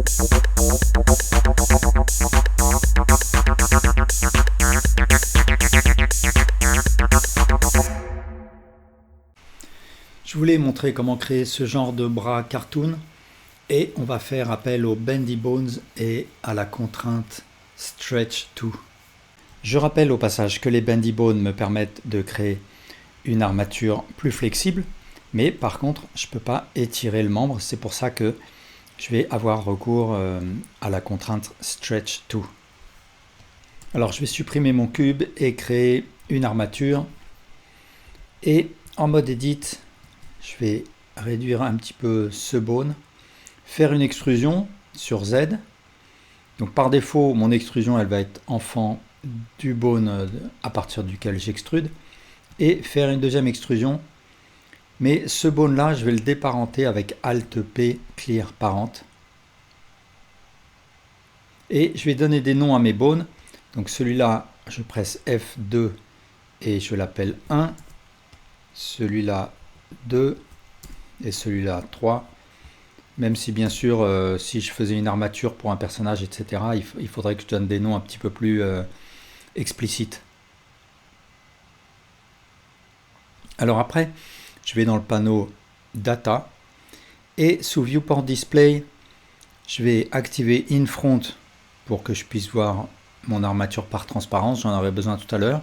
Je voulais montrer comment créer ce genre de bras cartoon et on va faire appel au Bendy Bones et à la contrainte Stretch To. Je rappelle au passage que les Bendy Bones me permettent de créer une armature plus flexible, mais par contre je ne peux pas étirer le membre, c'est pour ça que je vais avoir recours à la contrainte Stretch To. Alors je vais supprimer mon cube et créer une armature, et en mode edit je vais réduire un petit peu ce bone, faire une extrusion sur Z. Donc par défaut, mon extrusion elle va être enfant du bone à partir duquel j'extrude, et faire une deuxième extrusion. Mais ce bone là, je vais le déparenter avec Alt P Clear Parent. Et je vais donner des noms à mes bones. Donc celui-là, je presse F2 et je l'appelle 1. Celui-là 2 et celui-là 3. Même si bien sûr, si je faisais une armature pour un personnage, etc., il faudrait que je donne des noms un petit peu plus explicites. Alors après, je vais dans le panneau Data et sous Viewport Display, je vais activer In Front pour que je puisse voir mon armature par transparence. J'en aurai besoin tout à l'heure.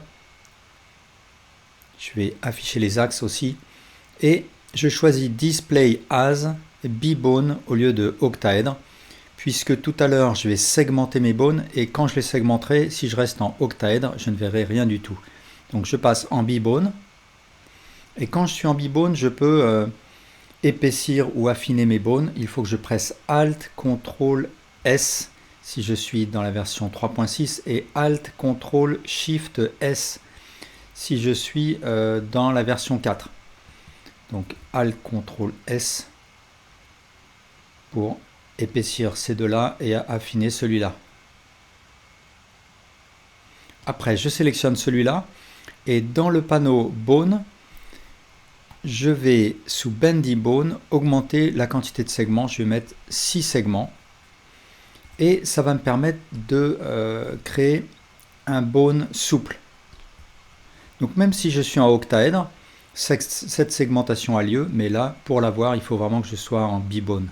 Je vais afficher les axes aussi et je choisis Display As B-Bone au lieu de octaèdre, puisque tout à l'heure je vais segmenter mes bones et quand je les segmenterai, si je reste en octaèdre, je ne verrai rien du tout. Donc je passe en B-Bone, et quand je suis en B-Bone, je peux épaissir ou affiner mes bones. Il faut que je presse Alt CTRL S si je suis dans la version 3.6 et Alt CTRL SHIFT S si je suis dans la version 4. Donc Alt CTRL S pour épaissir ces deux-là et affiner celui-là. Après, je sélectionne celui-là et dans le panneau Bone, je vais sous Bendy Bone augmenter la quantité de segments. Je vais mettre 6 segments et ça va me permettre de créer un bone souple. Donc même si je suis en octaèdre, cette segmentation a lieu, mais là, pour l'avoir, il faut vraiment que je sois en B-Bone.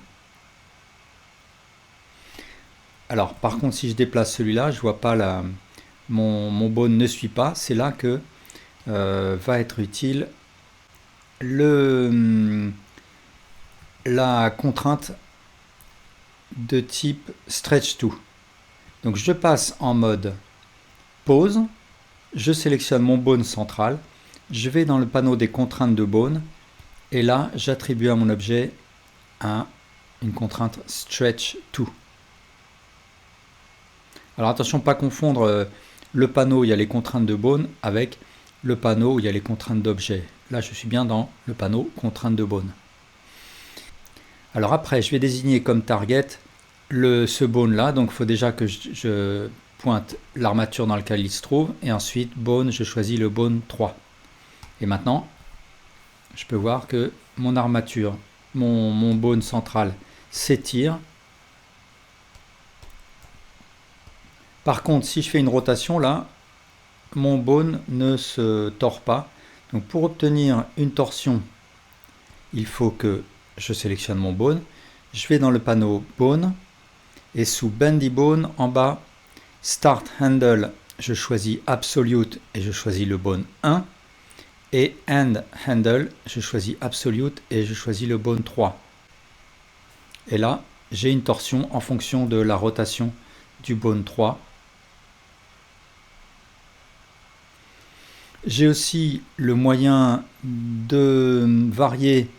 Alors, par contre, si je déplace celui-là, je vois pas mon bone ne suit pas. C'est là que va être utile la contrainte de type Stretch To. Donc, je passe en mode pause. Je sélectionne mon bone central. Je vais dans le panneau des contraintes de bone. Et là, j'attribue à mon objet une contrainte Stretch To. Alors attention, pas confondre le panneau où il y a les contraintes de bone avec le panneau où il y a les contraintes d'objet. Là, je suis bien dans le panneau contraintes de bone. Alors après, je vais désigner comme target ce bone là. Donc il faut déjà que je pointe l'armature dans laquelle il se trouve. Et ensuite, bone, je choisis le bone 3. Et maintenant, je peux voir que mon armature, mon bone central s'étire. Par contre, si je fais une rotation là, mon bone ne se tord pas. Donc pour obtenir une torsion, il faut que je sélectionne mon bone. Je vais dans le panneau Bone et sous Bendy Bone en bas, Start Handle, je choisis Absolute et je choisis le bone 1. Et End Handle, je choisis Absolute et je choisis le bone 3. Et là, j'ai une torsion en fonction de la rotation du bone 3. J'ai aussi le moyen de varier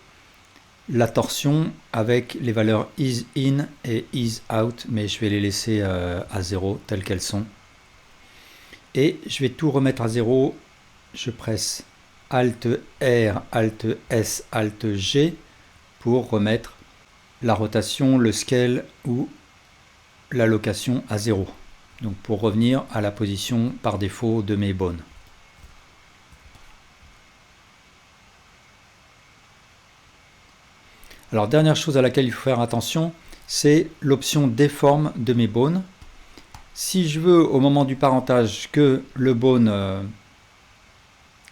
la torsion avec les valeurs ease in et ease out, mais je vais les laisser à 0 telles qu'elles sont. Et je vais tout remettre à 0. Je presse Alt R, Alt S, Alt G pour remettre la rotation, le scale ou la location à 0. Donc pour revenir à la position par défaut de mes bones. Alors dernière chose à laquelle il faut faire attention, c'est l'option déforme de mes bones. Si je veux au moment du parentage que le bone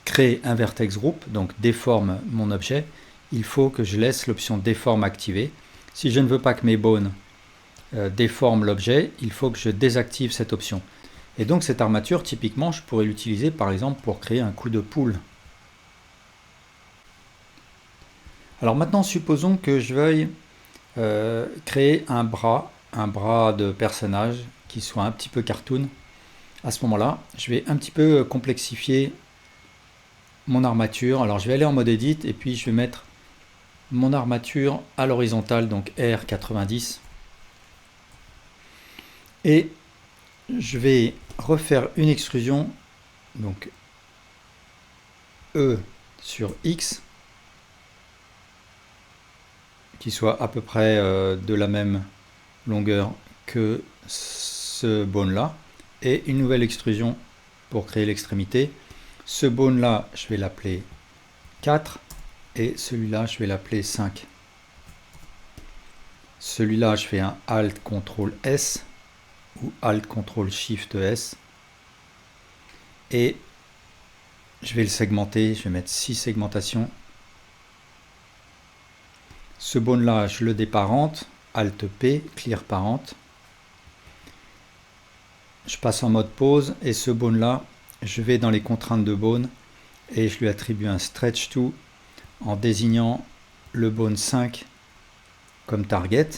crée un vertex group, donc déforme mon objet, il faut que je laisse l'option déforme activée. Si je ne veux pas que mes bones déforment l'objet, il faut que je désactive cette option. Et donc cette armature, typiquement, je pourrais l'utiliser par exemple pour créer un coup de poule. Alors maintenant, supposons que je veuille créer un bras de personnage qui soit un petit peu cartoon. À ce moment-là, je vais un petit peu complexifier mon armature. Alors je vais aller en mode edit et puis je vais mettre mon armature à l'horizontale, donc R90. Et je vais refaire une extrusion, donc E sur X, qui soit à peu près de la même longueur que ce bone là, et une nouvelle extrusion pour créer l'extrémité. Ce bone là, je vais l'appeler 4 et celui-là, je vais l'appeler 5. Celui-là, je fais un Alt CTRL S ou Alt CTRL SHIFT S et je vais le segmenter. Je vais mettre 6 segmentations. Ce bone là, je le déparente, Alt P, Clear Parent. Je passe en mode pause et ce bone là, je vais dans les contraintes de bone et je lui attribue un Stretch To en désignant le bone 5 comme target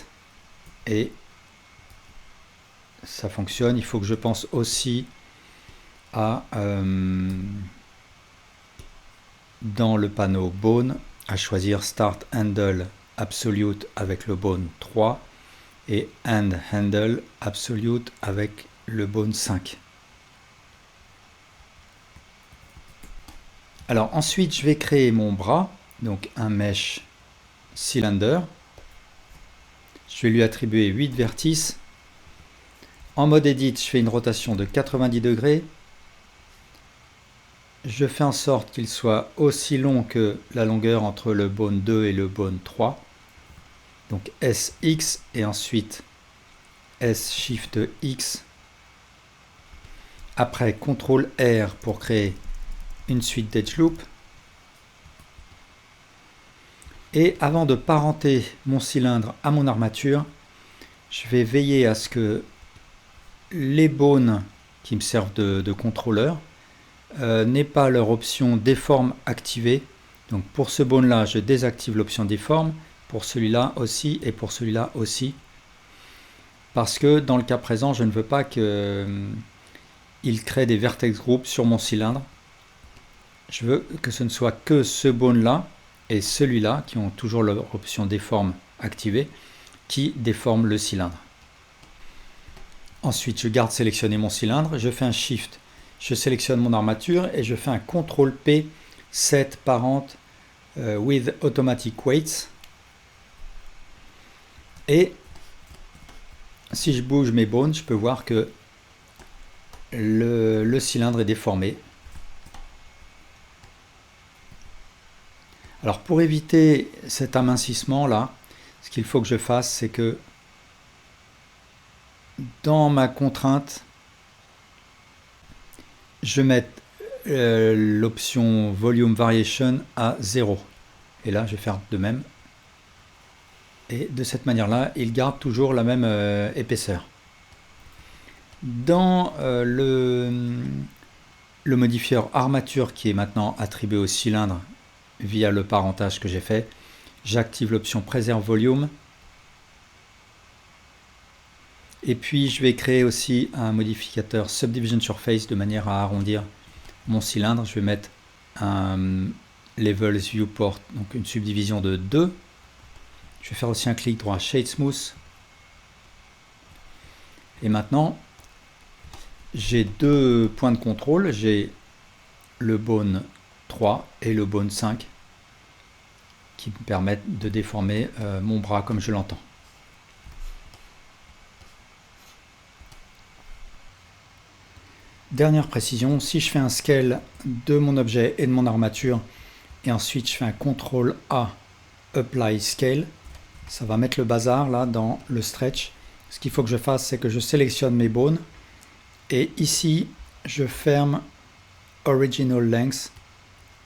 et ça fonctionne. Il faut que je pense aussi à dans le panneau bone à choisir Start Handle Absolute avec le bone 3 et End Handle Absolute avec le bone 5. Alors ensuite je vais créer mon bras, donc un mesh cylinder. Je vais lui attribuer 8 vertices. En mode edit, je fais une rotation de 90 degrés. Je fais en sorte qu'il soit aussi long que la longueur entre le bone 2 et le bone 3. Donc SX et ensuite S Shift X. Après CTRL R pour créer une suite d'edge loop. Et avant de parenter mon cylindre à mon armature, je vais veiller à ce que les bones qui me servent de contrôleur n'aient pas leur option déforme activée. Donc pour ce bone là, je désactive l'option déforme, pour celui-là aussi et pour celui-là aussi. Parce que dans le cas présent, je ne veux pas qu'il crée des vertex groups sur mon cylindre. Je veux que ce ne soit que ce bone là et celui-là, qui ont toujours leur option déforme activée, qui déforment le cylindre. Ensuite, je garde sélectionné mon cylindre, je fais un Shift, je sélectionne mon armature et je fais un CTRL P, Set Parent with Automatic Weights. Et si je bouge mes bones, je peux voir que le cylindre est déformé. Alors pour éviter cet amincissement là, ce qu'il faut que je fasse, c'est que dans ma contrainte, je mette l'option Volume Variation à 0. Et là, je vais faire de même. Et de cette manière-là, il garde toujours la même épaisseur. Dans le modifieur armature qui est maintenant attribué au cylindre via le parentage que j'ai fait, j'active l'option Preserve Volume. Et puis je vais créer aussi un modificateur Subdivision Surface de manière à arrondir mon cylindre. Je vais mettre un Levels Viewport, donc une subdivision de 2. Je vais faire aussi un clic droit Shade Smooth. Et maintenant, j'ai deux points de contrôle. J'ai le bone 3 et le bone 5 qui me permettent de déformer mon bras comme je l'entends. Dernière précision, si je fais un scale de mon objet et de mon armature et ensuite je fais un CTRL A Apply Scale, Ça va mettre le bazar là dans le stretch. Ce qu'il faut que je fasse, c'est que je sélectionne mes bones. Et ici, je ferme Original Length.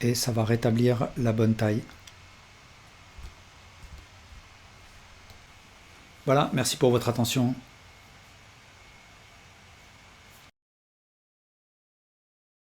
Et ça va rétablir la bonne taille. Voilà, merci pour votre attention.